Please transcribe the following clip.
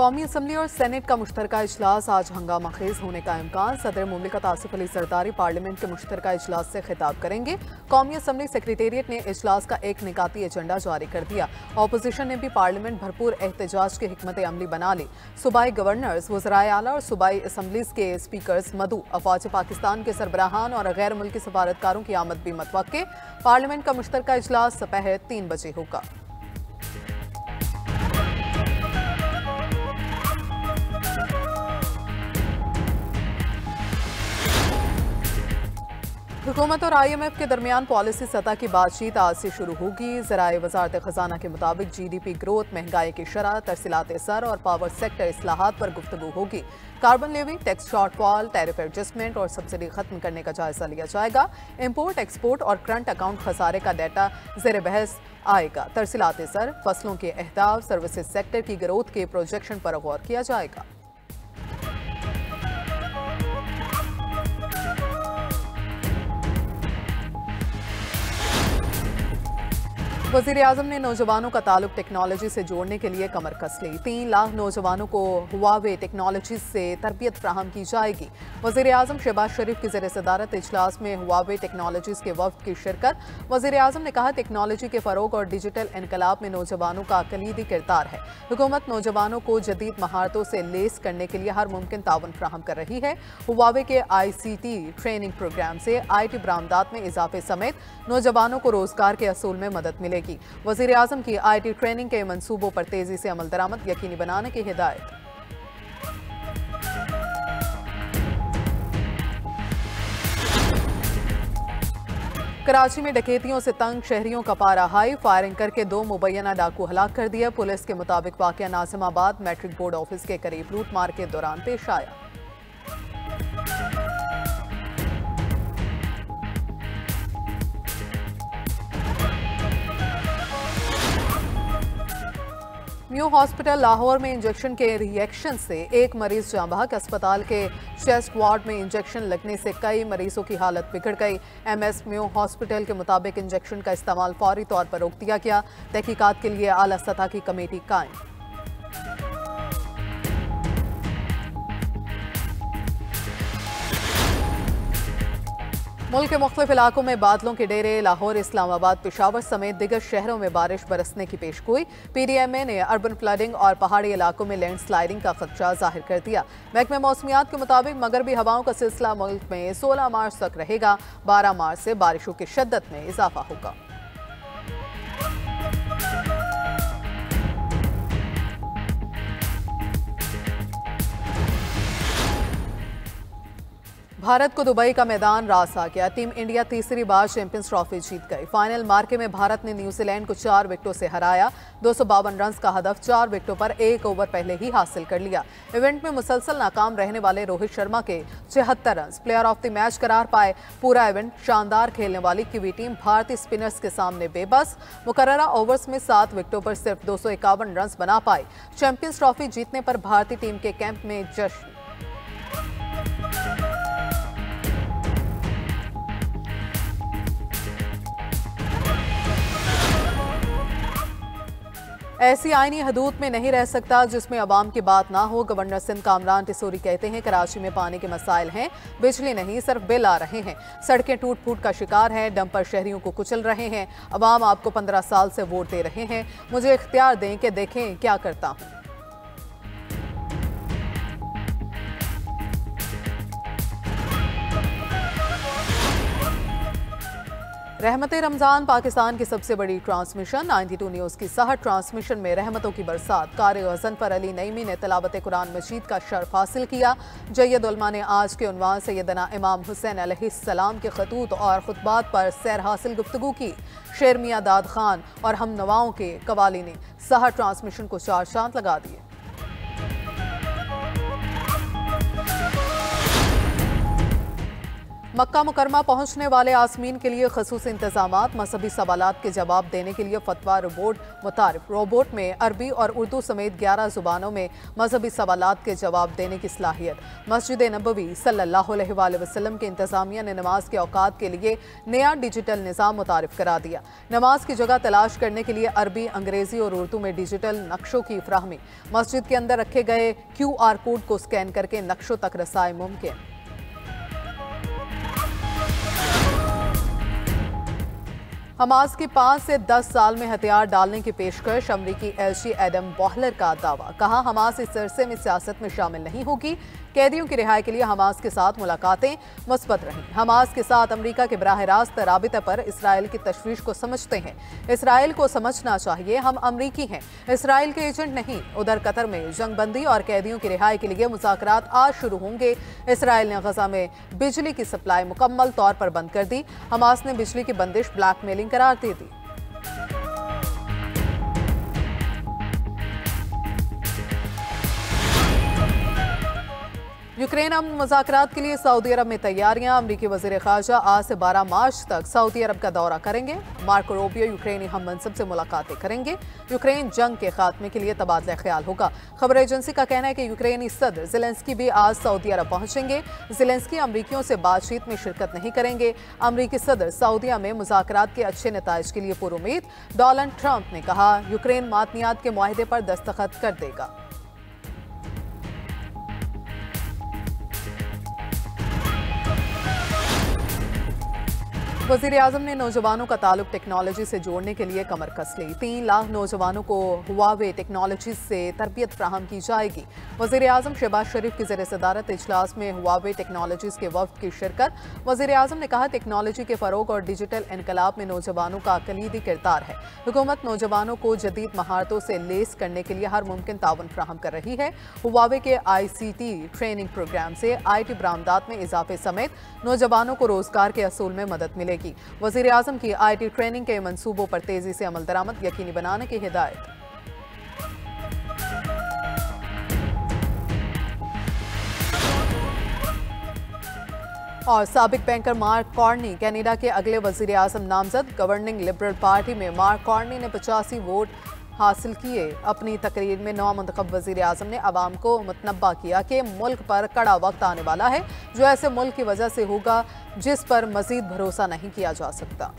कौमी असम्बली और सेनेट का मुश्तरका इजलास आज हंगामा खेज होने का इम्कान। सदर मुमलिकत आसिफ अली जरदारी पार्लियामेंट के मुश्तरका इजलास से खिताब करेंगे। कौमी असम्बली सेक्रेटेरिएट ने इजलास का एक निकाती एजेंडा जारी कर दिया। अपोजिशन ने भी पार्लियामेंट भरपूर एहतजाज की हिकमत अमली बना ली। सूबाई गवर्नर्स, वज़राए आला और सूबाई असम्बलीज के स्पीकर्स मदू, अफवाज पाकिस्तान के सरबराहान और गैर मुल्की सफारतकारों की आमद भी मतवक्के। पार्लियामेंट का मुश्तरका इजलास दोपहर 3 बजे होगा। हुकूमत और IMF के दरमियान पॉलिसी सतह की बातचीत आज से शुरू होगी। ज़राए वज़ारत ख़जाना के मुताबिक GDP ग्रोथ, महंगाई की शरह, तरसीलात सर और पावर सेक्टर इस्लाहात पर गुफ्तगू होगी। Carbon levy, tax shortfall, tariff adjustment और सब्सिडी खत्म करने का जायजा लिया जाएगा। इम्पोर्ट, एक्सपोर्ट और करंट अकाउंट खसारे का डाटा ज़ेर बहस आएगा। तरसीलात सर, फसलों के अहदाफ, सर्विसेज सेक्टर की ग्रोथ के प्रोजेक्शन पर गौर किया जाएगा। वज़ीर-ए-आज़म ने नौजवानों का ताल्लुक टेक्नोलॉजी से जोड़ने के लिए कमर कस ली। 3 लाख नौजवानों को हुआवे टेक्नोलॉजी से तरबियत फ्राहम की जाएगी। वज़ीर-ए-आज़म शहबाज शरीफ की ज़ेर सदारत इजलास में हुआवे टेक्नोलॉजीज़ के वफ़द की शिरकत। वज़ीर-ए-आज़म ने कहा, टेक्नोलॉजी के फ़रोग और डिजिटल इनकलाब में नौजवानों का कलीदी किरदार है। हुकूमत नौजवानों को जदीद महारतों से लेस करने के लिए हर मुमकिन ताउन फ्राहम कर रही है। हुआवे के ICT ट्रेनिंग प्रोग्राम से IT बरामदात में इजाफे समेत नौजवानों को रोजगार के असूल में मदद मिलेगी। वज़ीर आज़म की IT ट्रेनिंग के मंसूबों पर तेजी से अमल दरामद यकीनी बनाने की हिदायत। कराची में डकैतियों से तंग शहरियों का पारा हाई, फायरिंग करके 2 मुबैना डाकू हलाक कर दिया। पुलिस के मुताबिक वाकया नाज़िमाबाद मैट्रिक बोर्ड ऑफिस के करीब लूटमार के दौरान पेश आया। न्यू हॉस्पिटल लाहौर में इंजेक्शन के रिएक्शन से एक मरीज जाँ बहक। अस्पताल के चेस्ट वार्ड में इंजेक्शन लगने से कई मरीजों की हालत बिगड़ गई। MS न्यू हॉस्पिटल के मुताबिक इंजेक्शन का इस्तेमाल फौरी तौर पर रोक दिया गया। तहकीकात के लिए आला सतह की कमेटी कायम। मुल्क के मुख्तलिफ इलाकों में बादलों के डेरे। लाहौर, इस्लामाबाद, पेशावर समेत दिगर शहरों में बारिश बरसने की पेशगोई। PDMA ने अर्बन फ्लडिंग और पहाड़ी इलाकों में लैंड स्लाइडिंग का खदशा जाहिर कर दिया। महकमे मौसमियात के मुताबिक मगरबी हवाओं का सिलसिला मुल्क में 16 मार्च तक रहेगा। 12 मार्च से बारिशों की शिद्दत में इजाफा होगा। भारत को दुबई का मैदान रास आ गया। टीम इंडिया तीसरी बार चैंपियंस ट्रॉफी जीत गई। फाइनल मार्के में भारत ने न्यूजीलैंड को 4 विकेटों से हराया। 252 रन का हदफ 4 विकेटों पर 1 ओवर पहले ही हासिल कर लिया। इवेंट में मुसलसल नाकाम रहने वाले रोहित शर्मा के 74 run player of the match करार पाए। पूरा इवेंट शानदार खेलने वाली कीवी टीम भारतीय स्पिनर्स के सामने बेबस। मुकर्ररा ओवर्स में 7 विकेटों पर सिर्फ 251 रन बना पाए। चैंपियंस ट्रॉफी जीतने पर भारतीय टीम के कैंप में जश्न। ऐसी आईनी हदूद में नहीं रह सकता जिसमें अवाम की बात ना हो। गवर्नर सिंध कामरान टिसोरी कहते हैं, कराची में पानी के मसाइल हैं, बिजली नहीं सिर्फ बिल आ रहे हैं। सड़कें टूट फूट का शिकार हैं, डंपर शहरियों को कुचल रहे हैं। अवाम आपको 15 साल से वोट दे रहे हैं, मुझे इख्तियार दें कि देखें क्या करता हूँ। रहमत रमज़ान पाकिस्तान की सबसे बड़ी ट्रांसमिशन। 92 न्यूज़ की सहट ट्रांसमिशन में रहमतों की बरसात। कारी गज़नफर अली नईमी ने तिलावत कुरान मजीद का शर्फ हासिल किया। जय्यद उलमा ने आज के उन्वान सैयदना इमाम हुसैन अलैहिस्सलाम के खतूत और खुतबात पर सैर हासिल गुफ्तगू की। शेर मियां दाद खान और हम नवाओं के कवाली ने सहट ट्रांसमिशन को 4 चांद लगा दिए। मक्का मुकरमा पहुंचने वाले आसमीन के लिए खसूस इंतजामात, मजहबी सवालात के जवाब देने के लिए फतवा रोबोट मुतारिफ। रोबोट में अरबी और उर्दू समेत 11 जुबानों में मजहबी सवालात के जवाब देने की सलाहियत। मस्जिद नबवी सल्लल्लाहु अलैहि वसल्लम के इंतजामिया ने नमाज के औकात के लिए नया डिजिटल निज़ाम मुतारिफ करा दिया। नमाज की जगह तलाश करने के लिए अरबी, अंग्रेजी और उर्दू में डिजिटल नक्शों की फ्राहमी। मस्जिद के अंदर रखे गए QR कोड को स्कैन करके नक्शों तक रसाई मुमकिन। हमास की 5 से 10 साल में हथियार डालने की पेशकश, अमरीकी एलची एडम बॉहलर का दावा। कहा, हमास इस अरसे में सियासत में शामिल नहीं होगी। कैदियों की रिहाई के लिए हमास के साथ मुलाकातें मुस्बत रहीं। हमास के साथ अमरीका के बराह रास्त राबिते पर इसराइल की तशवीश को समझते हैं। इसराइल को समझना चाहिए हम अमरीकी हैं, इसराइल के एजेंट नहीं। उधर कतर में जंगबंदी और कैदियों की रिहाई के लिए मुज़ाकरात आज शुरू होंगे। इसराइल ने गजा में बिजली की सप्लाई मुकम्मल तौर पर बंद कर दी। हमास ने बिजली की बंदिश ब्लैकमेलिंग करार दे दी। यूक्रेन अमन मुज़ाकरात के लिए सऊदी अरब में तैयारियां। अमरीकी वज़ीर ख़ारजा आज से 12 मार्च तक सऊदी अरब का दौरा करेंगे। मार्को रूबियो यूक्रेनी हम मनसब से मुलाकातें करेंगे। यूक्रेन जंग के खात्मे के लिए तबादला ख्याल होगा। खबर एजेंसी का कहना है कि यूक्रेनी सदर ज़ेलेंस्की भी आज सऊदी अरब पहुंचेंगे। ज़ेलेंस्की अमरीकियों से बातचीत में शिरकत नहीं करेंगे। अमरीकी सदर सऊदिया में मुज़ाकरात के अच्छे नताइज के लिए पुरुमीद। डोनाल्ड ट्रंप ने कहा, यूक्रेन मातनियात के मुआहदे पर दस्तखत कर देगा। वज़ीर आज़म ने नौजवानों का ताल्लुक टेक्नोलॉजी से जोड़ने के लिए कमर कस ली। 3 लाख नौजवानों को हुआवे टेक्नोलॉजी से तरबियत फ्राहम की जाएगी। वज़ीर आज़म शहबाज शरीफ की ज़ेर सदारत इजलास में हुआवे टेक्नोलॉजीज़ के वफ़द की शिरकत। वज़ीर आज़म ने कहा, टेक्नोलॉजी के फ़रोग और डिजिटल इनकलाब में नौजवानों का कलीदी किरदार है। हुकूमत नौजवानों को जदीद महारतों से लेस करने के लिए हर मुमकिन ताउन फ्राहम कर रही है। हुआवे के ICT ट्रेनिंग प्रोग्राम से IT बरामदात में इजाफे समेत नौजवानों को रोजगार के असूल में मदद मिलेगी। वज़ीर आज़म की IT ट्रेनिंग के मंसूबों पर तेजी से अमल दरामद यकीनी बनाने की हिदायत। और साबिक बैंकर मार्क कार्नी कनाडा के अगले वज़ीर आज़म नामजद। गवर्निंग लिबरल पार्टी में मार्क कार्नी ने 85 वोट हासिल किए। अपनी तकरीर में नौमुंतखब वज़ीर आज़म ने अवाम को मुतनब्बा किया कि मुल्क पर कड़ा वक्त आने वाला है, जो ऐसे मुल्क की वजह से होगा जिस पर मज़ीद भरोसा नहीं किया जा सकता।